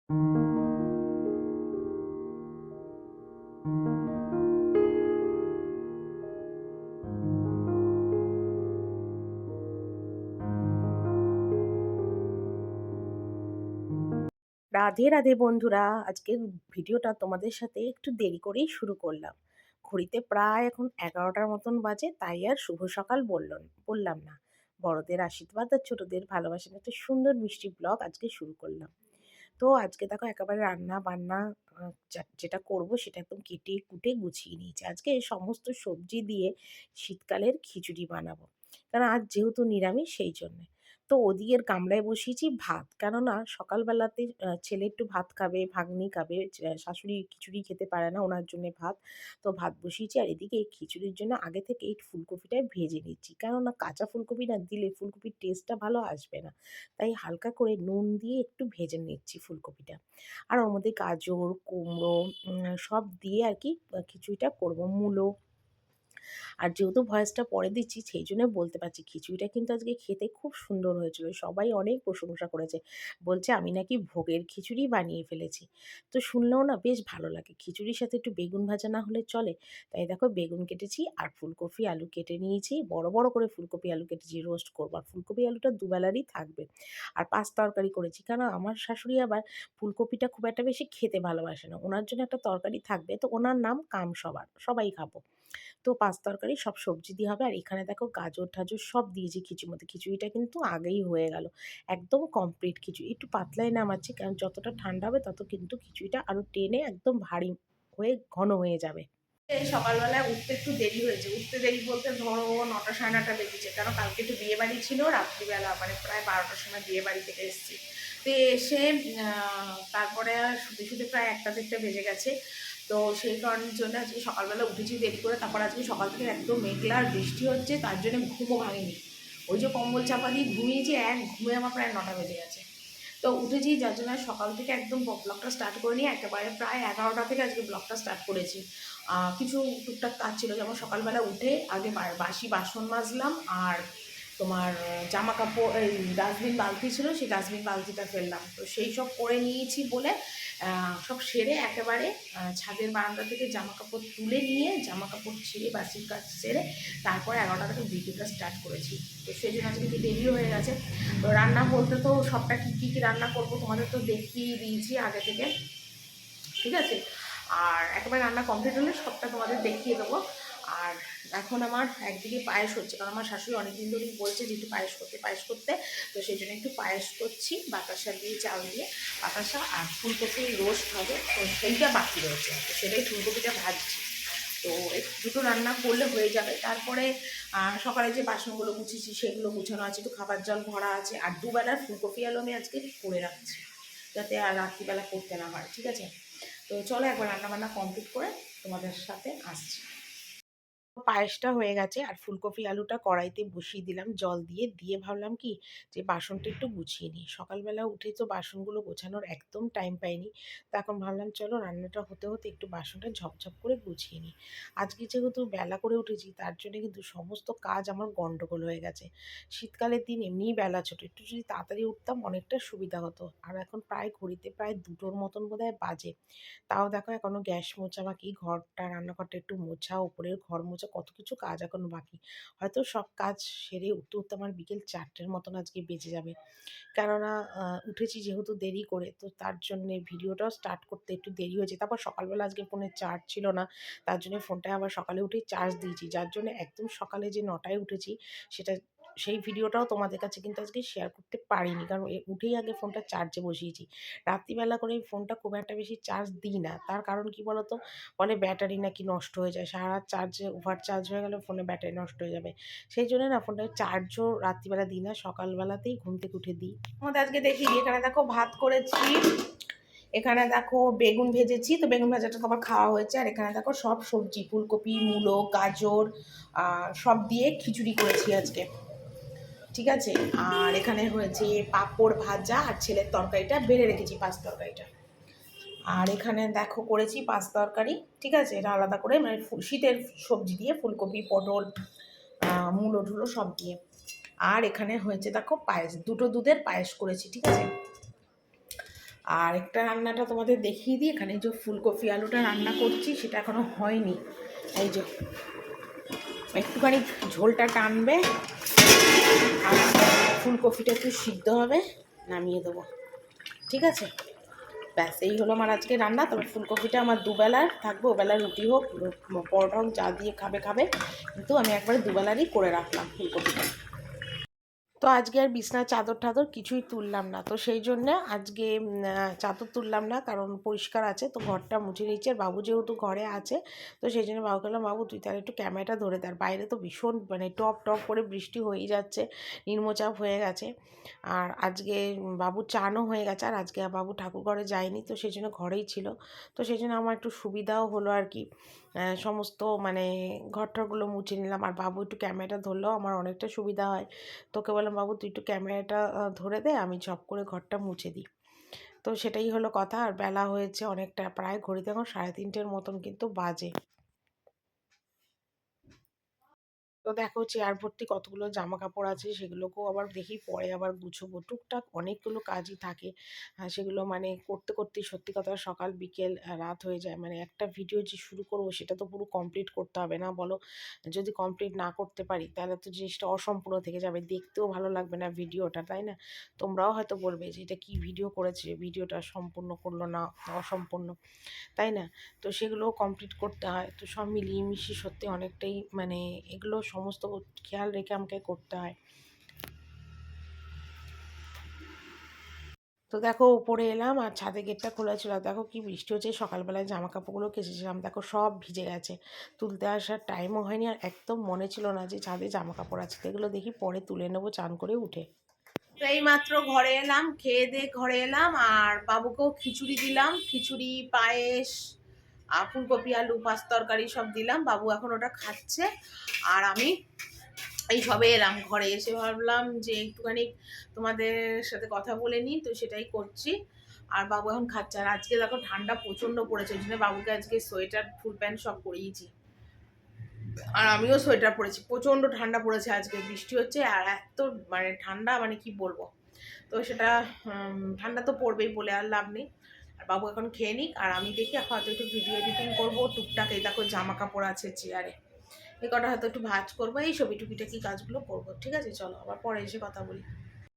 রাধে রাধে বন্ধুরা, আজকের ভিডিওটা তোমাদের সাথে একটু দেরি করেই শুরু করলাম। ঘড়িতে প্রায় এখন 11টার মতন বাজে, তাই আর শুভ সকাল বললাম না। বড়দের আশীর্বাদ আর ছোটদের ভালোবাসার একটা সুন্দর মিষ্টি ব্লগ আজকে শুরু করলাম। তো আজকে দেখো একেবারে রান্না বান্না যেটা করব সেটা একদম কেটে কুটে গুছিয়ে নিয়েছি। আজকে সমস্ত সবজি দিয়ে শীতকালের খিচুড়ি বানাবো, কারণ আজ যেহেতু নিরামিষ সেই জন্যে। তো ওদিকের গামলায় বসিয়েছি ভাত, কেননা সকালবেলাতে ছেলে একটু ভাত খাবে, ভাগ্নি খাবে, শাশুড়ি খিচুড়ি খেতে পারে না, ওনার জন্য ভাত। তো ভাত বসিয়েছি, আর এদিকে এই খিচুড়ির জন্য আগে থেকে এই ফুলকপিটা ভেজে নিচ্ছি, কেননা কাঁচা ফুলকপি না দিলে ফুলকপির টেস্টটা ভালো আসবে না। তাই হালকা করে নুন দিয়ে একটু ভেজে নিচ্ছি ফুলকপিটা। আর ওর মধ্যে গাজর, কুমড়ো সব দিয়ে আর কি খিচুড়িটা করব, মূলো। আর যেহেতু ভয়েসটা পরে দিচ্ছি সেই জন্য বলতে পারছি, খিচুড়িটা কিন্তু আজকে খেতে খুব সুন্দর হয়েছিল। সবাই অনেক প্রশংসা করেছে। বলছে আমি নাকি ভোগের খিচুড়ি বানিয়ে ফেলেছি। তো শুনলেও না বেশ ভালো লাগে। খিচুড়ির সাথে একটু বেগুন ভাজা না হলে চলে। তাই দেখো বেগুন কেটেছি আর ফুলকপি আলু কেটে নিয়েছি। বড়, বড় করে ফুলকপি আলু কেটেছি, রোস্ট করব। আর ফুলকপি আলুটা দুবেলারই থাকবে। আর তরকারি করেছি। কারণ আমার শাশুড়ি আবার ফুলকপিটা খুব একটা বেশি খেতে ভালোবাসে না। উনার জন্য একটা তরকারি থাকবে। তো উনার নাম কামসবার। সবাই খাবো। তো তরকারি সব সবজি দিয়ে হবে। আর এখানে দেখো গাজর-টাজর সব দিয়েছি খিচুড়ির মধ্যে। খিচুড়িটা কিন্তু আগেই হয়ে গেল। একদম কমপ্লিট খিচুড়ি। একটু পাতলাই নামাচ্ছি, কারণ যতটা ঠান্ডা হবে তত কিন্তু খিচুড়িটা আরো টেনে একদম ভারী হয়ে ঘন হয়ে যাবে। এই সকালবেলায় উঠতে একটু দেরি হয়েছে। উঠতে দেরি বলতে ধরো ৯টা ৯:৩০ বেজেছে। কারণ কালকে একটু বিয়েবাড়ি ছিল রাত্রিবেলা, মানে প্রায় ১২টার সময় বিয়েবাড়ি থেকে এসেছি। তো এসে তারপরে শুতে প্রায় ১টা ১:৩০ বেজে গেছে। তো সেই কারণের জন্য আজকে সকালবেলা উঠেছি দেরি করে। তারপর আজকে সকাল থেকে একদম মেঘলা আর বৃষ্টি হচ্ছে, তার জন্য ঘুমও ভাঙেনি। ওই যে কম্বল চাপা দিয়ে ঘুমিয়েছি, এক ঘুমে আমার প্রায় ৯টা বেজে গেছে। তো উঠেছি, যার জন্য সকাল থেকে একদম ব্লগটা স্টার্ট করে নিয়ে একেবারে প্রায় 11টা থেকে আজকে ব্লগটা স্টার্ট করেছি। কিছু টুকটাক কাজ ছিল, যেমন সকালবেলা উঠে আগে বাসি বাসন মাজলাম, আর তোমার জামা কাপড় এই ডাস্টবিন বালতি ছিল, সেই ডাস্টবিন বালতিটা ফেললাম। তো সেই সব করে নিয়েছি বলে সব সেরে একেবারে ছাদের বারান্দা থেকে জামা কাপড় তুলে নিয়ে জামা কাপড় ছেড়ে বাসির কাজ সেরে তারপরে 11টা থেকে ভিডিওটা স্টার্ট করেছি। তো সেই জন্য আজকে একটু দেরি হয়ে গেছে। তো রান্না বলতে তো সবটা কী কী রান্না করবো তোমাদের তো দেখিয়ে দিয়েছি আগে থেকে, ঠিক আছে। আর একেবারে রান্না কমপ্লিট হলে সবটা তোমাদের দেখিয়ে দেবো। আর এখন আমার একদিকে পায়েস হচ্ছে, কারণ আমার শাশুড়ি অনেকদিন ধরেই বলছে যে একটু পায়েস করতে। তো সেই জন্য একটু পায়েস করছি, বাতাসা দিয়ে চাল দিয়ে বাতাসা, আর ফুলকপির রোস্ট হবে, তো সেইটা বাকি রয়েছে। তো সেটাই ফুলকপিটা ভাজছি। তো দুটো রান্না করলে হয়ে যাবে। তারপরে সকালে যে বাসনগুলো গুছিয়েছি সেগুলো গুছানো আছে, একটু খাবার জল ভরা আছে। আর দুবেলার ফুলকপি আলু আমি আজকে করে রাখছি, যাতে আর রাত্রিবেলা করতে না হয়, ঠিক আছে। তো চলো একবার রান্নাবান্না কমপ্লিট করে তোমাদের সাথে আসছি। পায়েসটা হয়ে গেছে, আর ফুলকপি আলুটা কড়াইতে বসিয়ে দিলাম জল দিয়ে। দিয়ে ভাবলাম কি যে বাসনটা একটু গুছিয়ে নিই। সকালবেলা উঠে তো বাসনগুলো গোছানোর একদম টাইম পাইনি। তো এখন ভাবলাম চলো রান্নাটা হতে হতে একটু বাসনটা ঝপঝপ করে গুছিয়ে নিই। আজকে যেহেতু বেলা করে উঠেছি, তার জন্য কিন্তু সমস্ত কাজ আমার গন্ডগোল হয়ে গেছে। শীতকালের দিন এমনিই বেলা ছোট, একটু যদি তাড়াতাড়ি উঠতাম অনেকটা সুবিধা হতো। আর এখন প্রায় ঘড়িতে প্রায় 2টোর মতন বোধহয় বাজে। তাও দেখো এখনো গ্যাস মোছা বাকি, ঘরটা রান্নাঘরটা একটু মোছা, উপরের ঘর মোছা, কত কিছু কাজ এখনো বাকি। হয়তো সব কাজ সেরে উঠতে উঠতে আমার বিকেল 4টের মতন আজকে বেজে যাবে। কেননা উঠেছি যেহেতু দেরি করে, তো তার জন্যে ভিডিওটাও স্টার্ট করতে একটু দেরি হয়েছে। তারপর সকালবেলা আজকে ফোনে চার্জ ছিল না, তার জন্য ফোনটায় আবার সকালে উঠেই চার্জ দিয়েছি, যার জন্য একদম সকালে যে 9টায় উঠেছি সেটা সেই ভিডিওটাও তোমাদের কাছে কিন্তু আজকে শেয়ার করতে পারিনি, কারণ উঠেই আগে ফোনটা চার্জে বসিয়েছি। রাত্রিবেলা করে এই ফোনটা খুব একটা বেশি চার্জ দিই না, তার কারণ কি বলতো, বলে ব্যাটারি নাকি নষ্ট হয়ে যায়, সারা রাত চার্জে ওভার চার্জ হয়ে গেলে ফোনে ব্যাটারি নষ্ট হয়ে যাবে। সেই জন্য না ফোনটা চার্জও রাত্রিবেলা দিই না, সকালবেলাতেই ঘুম থেকে উঠে দিই। আমাদের আজকে দেখি, এখানে দেখো ভাত করেছি, এখানে দেখো বেগুন ভেজেছি, তো বেগুন ভাজাটা তো আবার খাওয়া হয়েছে। আর এখানে দেখো সব সবজি, ফুলকপি, মূলো, গাজর সব দিয়ে খিচুড়ি করেছি আজকে, ঠিক আছে। আর এখানে হয়েছে পাঁপড় ভাজা, আর ছেলের তরকারিটা বেড়ে রেখেছি, তরকারিটা। আর এখানে দেখো করেছি তরকারি, ঠিক আছে, এটা আলাদা করে, মানে শীতের সবজি দিয়ে ফুলকপি, পটল, মূলো ঢুলো সব দিয়ে। আর এখানে হয়েছে দেখো পায়েস, দুটো দুধের পায়েস করেছি, ঠিক আছে। আর একটা রান্নাটা তোমাদের দেখিয়ে দিই। এখানে যে ফুলকপি আলুটা রান্না করছি সেটা এখনও হয়নি। এই যে একটুখানি ঝোলটা টানবে আর ফুলকপিটা একটু সিদ্ধ হবে, নামিয়ে দেবো। ঠিক আছে, ব্যাস এই হলো আমার আজকে রান্না। তবে ফুলকপিটা আমার দুবেলার থাকবে, ওবেলার রুটি হোক পরোটা হোক, যা দিয়ে খাবে খাবে, কিন্তু আমি একবারে দুবেলারই করে রাখলাম ফুলকপিটা। তো আজকে আর বিছনার চাদর টাদর কিছুই তুললাম না, তো সেই জন্য আজকে চাদর তুললাম না, কারণ পরিষ্কার আছে। তো ঘরটা মুছে নিচ্ছে, আর বাবু যেহেতু ঘরে আছে, তো সেই জন্য বাবুকে বললাম, বাবু তুই তাহলে একটু ক্যামেরাটা ধরে দেয়। বাইরে তো ভীষণ মানে টপ টপ করে বৃষ্টি হয়েই যাচ্ছে, নিম্নচাপ হয়ে গেছে। আর আজকে বাবুর চানও হয়ে গেছে, আর আজকে বাবু ঠাকুর ঘরে যায়নি, তো সেই জন্য ঘরেই ছিল। তো সেই জন্য আমার একটু সুবিধাও হলো আর কি। সমস্ত মানে ঘরটারগুলো মুছে নিলাম, আর বাবু একটু ক্যামেরাটা ধরলেও আমার অনেকটা সুবিধা হয়। তোকে বললাম, বাবু তুই একটু ক্যামেরাটা ধরে দে, আমি ঝপ করে ঘরটা মুছে দিই। তো সেটাই হলো কথা। আর বেলা হয়েছে অনেকটা, প্রায় ঘড়িতে এখন 3:30 মতন কিন্তু বাজে। তো দেখো চেয়ার ভর্তি কতগুলো জামা কাপড় আছে, সেগুলোকেও আবার দেখি পরে আবার গুছবো। টুকটাক অনেকগুলো কাজই থাকে, সেগুলো মানে করতে করতে সত্যি কথা সকাল বিকেল রাত হয়ে যায়। মানে একটা ভিডিও যে শুরু করবো সেটা তো পুরো কমপ্লিট করতে হবে না বলো? যদি কমপ্লিট না করতে পারি তাহলে তো জিনিসটা অসম্পূর্ণ থেকে যাবে, দেখতেও ভালো লাগবে না ভিডিওটা, তাই না? তোমরাও হয়তো বলবে যে এটা কী ভিডিও করেছে, ভিডিওটা সম্পূর্ণ করলো না, অসম্পূর্ণ, তাই না? তো সেগুলোও কমপ্লিট করতে হয়। তো সব মিলিয়ে মিশিয়ে সত্যি অনেকটাই মানে এগুলো সমস্ত খেয়াল রেখে আমাকে করতে হয়। তো দেখো উপরে এলাম, আর ছাদে গেটটা খোলা ছিল, আর দেখো কি বৃষ্টি হচ্ছে। সকালবেলায় জামা কাপড়গুলো কেচেছিলাম, দেখো সব ভিজে গেছে, তুলতে আসার টাইমও হয়নি, আর একদম মনে ছিল না যে ছাদে জামা কাপড় আছে। তো এগুলো দেখি পরে তুলে নেবো চান করে উঠে। তো এই মাত্র ঘরে এলাম, খেয়ে দিয়ে ঘরে এলাম, আর বাবুকেও খিচুড়ি দিলাম, খিচুড়ি পায়েস আর ফুলকপি আলু পাঁচ তরকারি সব দিলাম। বাবু এখন ওটা খাচ্ছে, আর আমি এই সবে এলাম ঘরে। এসে ভাবলাম যে একটুখানি তোমাদের সাথে কথা বলে নিই, তো সেটাই করছি। আর বাবু এখন খাচ্ছে। আর আজকে দেখো ঠান্ডা প্রচন্ড পড়েছে, ওই জন্য বাবুকে আজকে সোয়েটার ফুল প্যান্ট সব পরিয়েছি, আর আমিও সোয়েটার পরেছি। প্রচন্ড ঠান্ডা পড়েছে, আজকে বৃষ্টি হচ্ছে, আর এত মানে ঠান্ডা মানে কি বলবো। তো সেটা ঠান্ডা তো পড়বেই, বলে আর লাভ নেই। আর বাবু এখন খেয়ে নিক, আর আমি দেখি এখন হয়তো একটু ভিডিও এডিটিং করবো টুকটাক। এই দেখো জামা কাপড় আছে চেয়ারে, এই কটা হয়তো একটু ভাঁজ করবো, এই ছবি টুকিটাকি কাজগুলো করবো। ঠিক আছে, চলো আবার পরে এসে কথা বলি।